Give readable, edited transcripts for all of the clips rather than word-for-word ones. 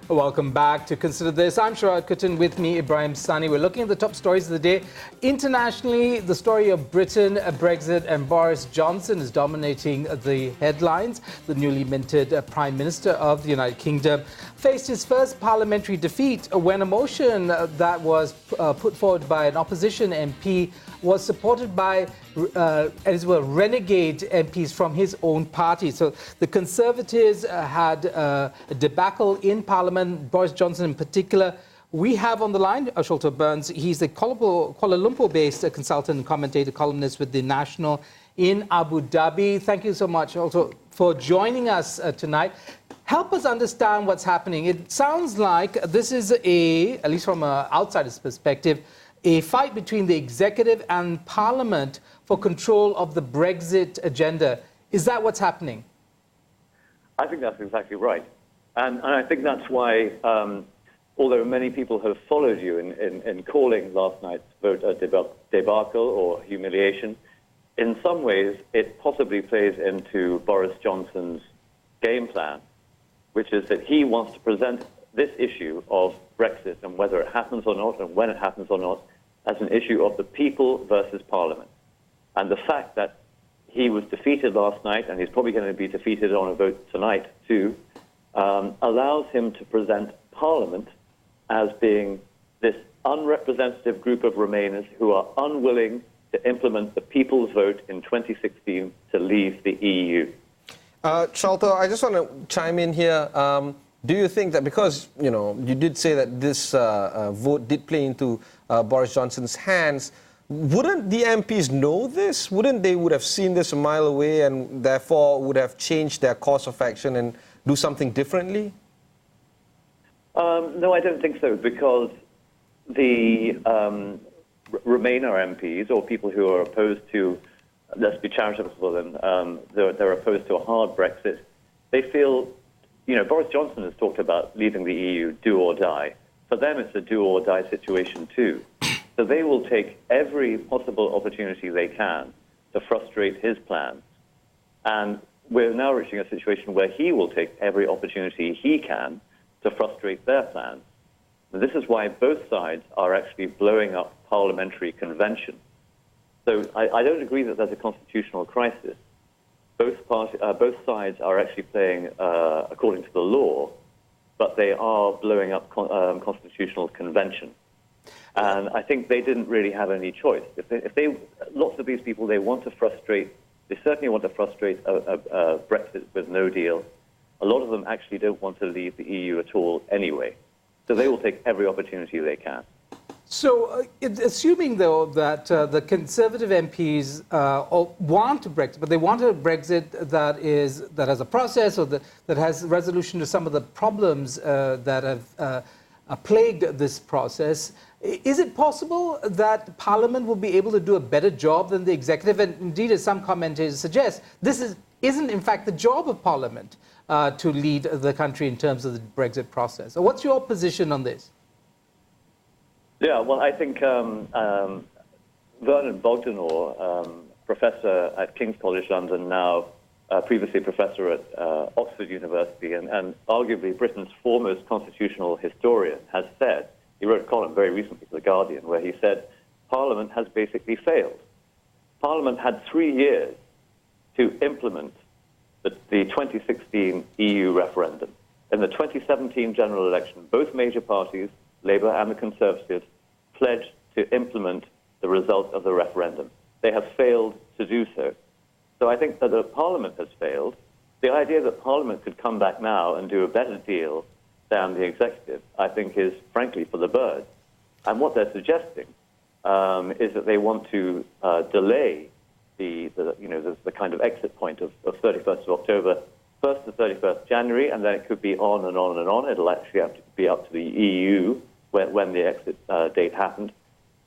Welcome back to Consider This. I'm Sharaad, Kuttan, with me, Ibrahim, Sani. We're looking at the top stories of the day. Internationally, the story of Britain, Brexit and Boris Johnson is dominating the headlines. The newly minted Prime Minister of the United Kingdom faced his first parliamentary defeat when a motion that was put forward by an opposition MP was supported by as well renegade MPs from his own party. So the Conservatives had a debacle in Parliament, Boris Johnson in particular. We have on the line Sholto Byrners. He's a Kuala Lumpur-based consultant and commentator, columnist with The National in Abu Dhabi. Thank you so much also for joining us tonight. Help us understand what's happening. It sounds like this is at least from an outsider's perspective, a fight between the executive and Parliament for control of the Brexit agenda. Is that what's happening? I think that's exactly right. And I think that's why, although many people have followed you in calling last night's vote a debacle or humiliation, in some ways it possibly plays into Boris Johnson's game plan, which is that he wants to present this issue of Brexit and whether it happens or not and when it happens or not as an issue of the people versus Parliament. And the fact that he was defeated last night, and he's probably going to be defeated on a vote tonight too, allows him to present Parliament as being this unrepresentative group of Remainers who are unwilling to implement the people's vote in 2016 to leave the EU. Sholto, I just want to chime in here. Do you think that because, you did say that this vote did play into Boris Johnson's hands, wouldn't the MPs know this? Wouldn't they would have seen this a mile away and therefore would have changed their course of action and do something differently? No, I don't think so, because the Remainer MPs, or people who are opposed to, let's be charitable for them, they're opposed to a hard Brexit, they feel, Boris Johnson has talked about leaving the EU, do or die. For them, it's a do or die situation too. So they will take every possible opportunity they can to frustrate his plans. And we're now reaching a situation where he will take every opportunity he can to frustrate their plans. And this is why both sides are actually blowing up parliamentary convention. So I don't agree that there's a constitutional crisis. Both sides are actually playing according to the law, but they are blowing up constitutional convention. And I think they didn't really have any choice. Lots of these people, they want to frustrate, they certainly want to frustrate a Brexit with no deal. A lot of them actually don't want to leave the EU at all anyway. So they will take every opportunity they can. So, assuming, though, that the Conservative MPs want a Brexit, but they want a Brexit that has a process or that has resolution to some of the problems that have plagued this process, is it possible that Parliament will be able to do a better job than the Executive? And indeed, as some commentators suggest, this isn't in fact the job of Parliament to lead the country in terms of the Brexit process. So what's your position on this? Yeah, well, I think Vernon Bogdanor, professor at King's College London, now previously professor at Oxford University, and arguably Britain's foremost constitutional historian, has said, he wrote a column very recently for The Guardian, where he said, Parliament has basically failed. Parliament had 3 years to implement the 2016 EU referendum. In the 2017 general election, both major parties, Labour and the Conservatives, pledged to implement the result of the referendum. They have failed to do so. So I think that the Parliament has failed. The idea that Parliament could come back now and do a better deal than the Executive, I think, is frankly for the birds. And what they're suggesting is that they want to delay the kind of exit point of 31st of October, 1st to 31st January, and then it could be on and on and on. It'll actually have to be up to the EU when the exit date happened.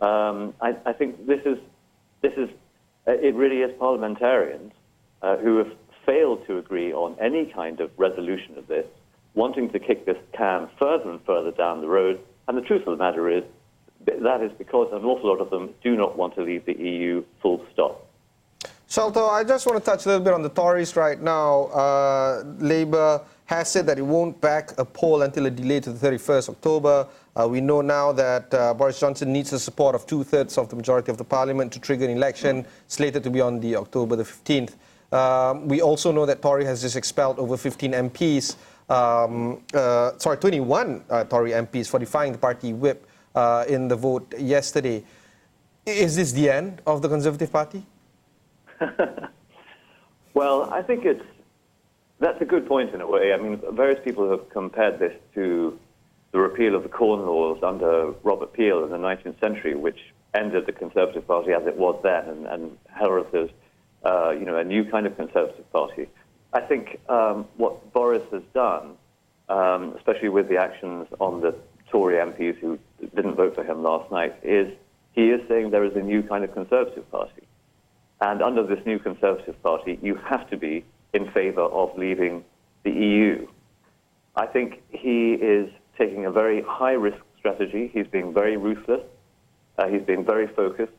I think it really is parliamentarians who have failed to agree on any kind of resolution of this, wanting to kick this can further and further down the road. And the truth of the matter is that is because an awful lot of them do not want to leave the EU, full stop. Sholto, I just want to touch a little bit on the Tories right now. Labour has said that it won't back a poll until a delay to the 31st October. We know now that Boris Johnson needs the support of 2/3 of the majority of the parliament to trigger an election slated to be on the October the 15th. We also know that Tory has just expelled over 15 MPs, 21 Tory MPs for defying the party whip in the vote yesterday. Is this the end of the Conservative Party? Well, I think that's a good point in a way. I mean, various people have compared this to the repeal of the Corn Laws under Robert Peel in the 19th century, which ended the Conservative Party as it was then and heralded, a new kind of Conservative Party. I think what Boris has done, especially with the actions on the Tory MPs who didn't vote for him last night, is he is saying there is a new kind of Conservative Party. And under this new Conservative Party, you have to be in favour of leaving the EU. I think he is taking a very high-risk strategy. He's being very ruthless. He's being very focused.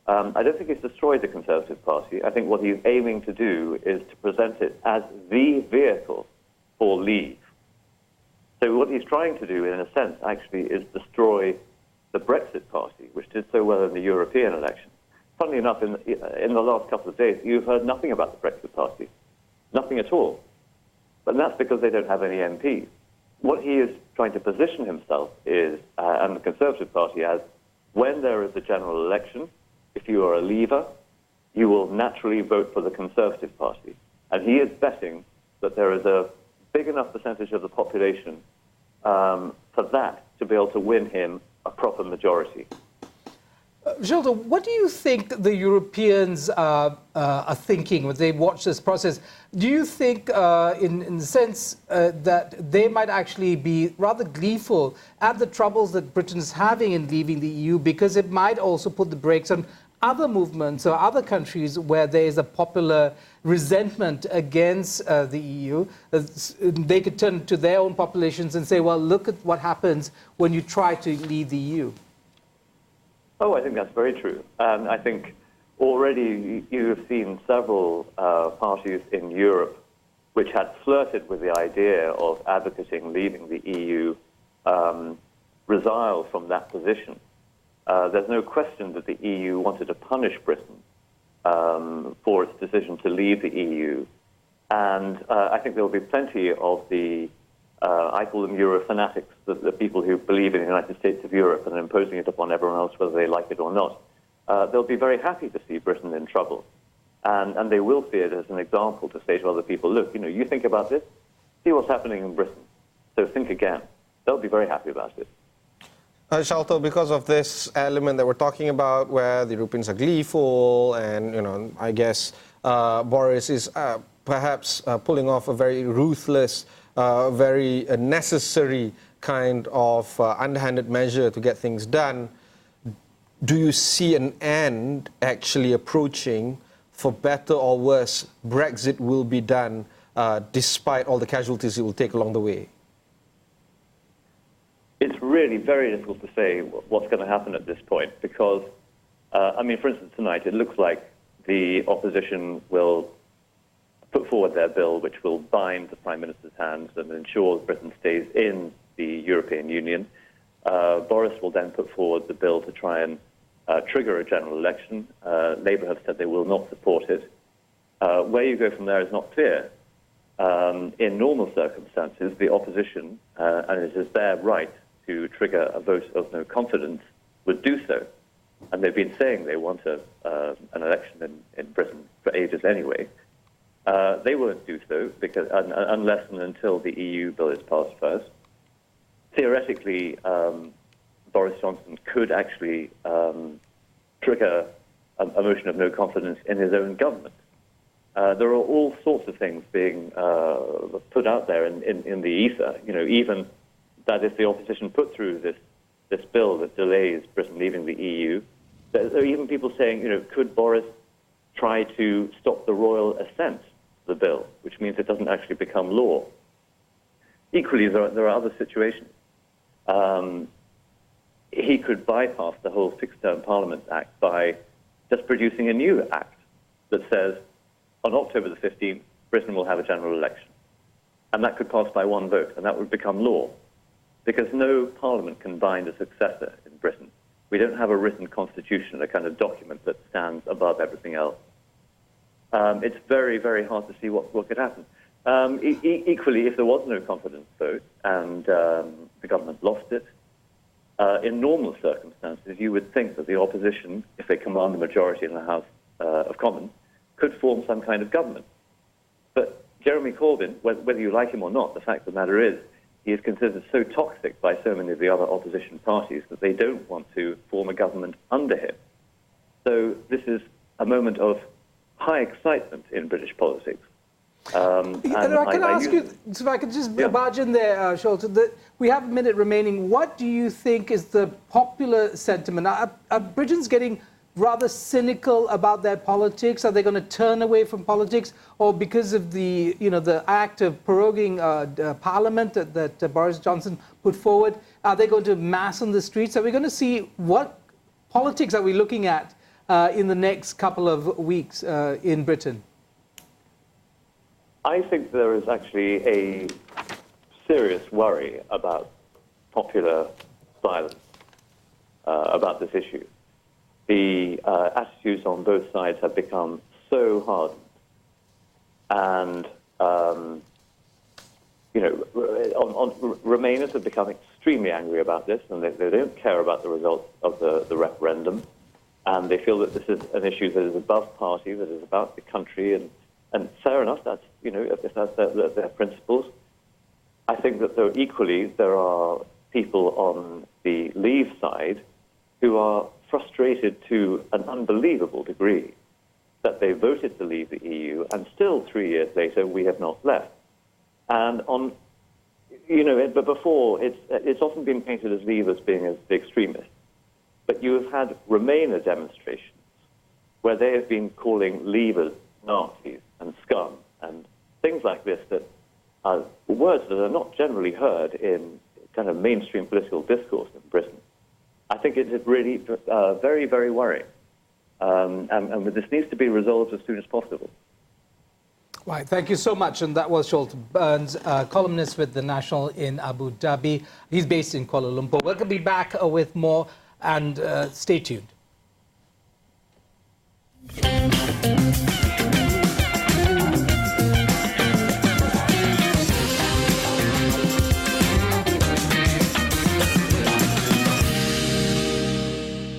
I don't think he's destroyed the Conservative Party. I think what he's aiming to do is to present it as the vehicle for leave. So what he's trying to do, in a sense, actually, is destroy the Brexit Party, which did so well in the European election. Funnily enough, in the last couple of days, you've heard nothing about the Brexit Party. Nothing at all. But that's because they don't have any MPs. What he is trying to position himself is, and the Conservative Party as, when there is a general election, if you are a leaver, you will naturally vote for the Conservative Party. And he is betting that there is a big enough percentage of the population for that to be able to win him a proper majority. Sholto, what do you think the Europeans are thinking when they watch this process? Do you think, in the sense that they might actually be rather gleeful at the troubles that Britain is having in leaving the EU, because it might also put the brakes on other movements or other countries where there is a popular resentment against the EU? They could turn to their own populations and say, well, look at what happens when you try to leave the EU. Oh, I think that's very true. I think already you have seen several parties in Europe which had flirted with the idea of advocating leaving the EU resile from that position. There's no question that the EU wanted to punish Britain for its decision to leave the EU. And I think there will be plenty of the I call them Euro fanatics, the people who believe in the United States of Europe and are imposing it upon everyone else, whether they like it or not. They'll be very happy to see Britain in trouble. And they will see it as an example to say to other people, look, you think about this, see what's happening in Britain. So think again. They'll be very happy about it. Sholto, because of this element that we're talking about, where the Europeans are gleeful, and I guess Boris is perhaps pulling off a very ruthless, very necessary kind of underhanded measure to get things done. Do you see an end actually approaching? For better or worse, Brexit will be done despite all the casualties it will take along the way? It's really very difficult to say what's going to happen at this point because, for instance, tonight it looks like the opposition will put forward their bill which will bind the Prime Minister's hands and ensure Britain stays in the European Union. Boris will then put forward the bill to try and trigger a general election. Labour have said they will not support it. Where you go from there is not clear. In normal circumstances, the opposition, and it is their right to trigger a vote of no confidence, would do so. And they've been saying they want an election in Britain for ages anyway. They won't do so because unless and until the EU bill is passed first. Theoretically, Boris Johnson could actually trigger a motion of no confidence in his own government. There are all sorts of things being put out there in the ether. Even that if the opposition put through this bill that delays Britain leaving the EU, there are even people saying, could Boris try to stop the royal assent to the bill, which means it doesn't actually become law. Equally, there are other situations. He could bypass the whole Fixed-Term Parliaments Act by just producing a new act that says, on October the 15th, Britain will have a general election. And that could pass by one vote, and that would become law. Because no parliament can bind a successor in Britain. We don't have a written constitution, a kind of document that stands above everything else. It's very, very hard to see what could happen. Equally, if there was no confidence vote and the government lost it, in normal circumstances, you would think that the opposition, if they command the majority in the House of Commons, could form some kind of government. But Jeremy Corbyn, whether you like him or not, the fact of the matter is, he is considered so toxic by so many of the other opposition parties that they don't want to form a government under him. So this is a moment of high excitement in British politics. And I can ask you, so if I could just barge in there, Sholto, we have a minute remaining. What do you think is the popular sentiment? Are Britons getting rather cynical about their politics? Are they going to turn away from politics? Or because of the act of proroguing Parliament that Boris Johnson put forward, are they going to mass on the streets? Are we going to see what politics are we looking at in the next couple of weeks in Britain? I think there is actually a serious worry about popular silence about this issue. The attitudes on both sides have become so hardened, and Remainers have become extremely angry about this, and they don't care about the results of the referendum, and they feel that this is an issue that is above party, that is about the country, and fair enough. That's if that's their principles. I think that there are people on the Leave side who are frustrated to an unbelievable degree that they voted to leave the EU, and still 3 years later we have not left. And but before it's often been painted as Leave as being as the extremists, but you have had Remainer demonstrations where they have been calling Leavers Nazis and scum and things like this, that are words that are not generally heard in kind of mainstream political discourse in Britain. I think it is really very, very worrying. And this needs to be resolved as soon as possible. Right, thank you so much. And that was Sholto Byrners, columnist with The National in Abu Dhabi. He's based in Kuala Lumpur. We'll be back with more, and stay tuned.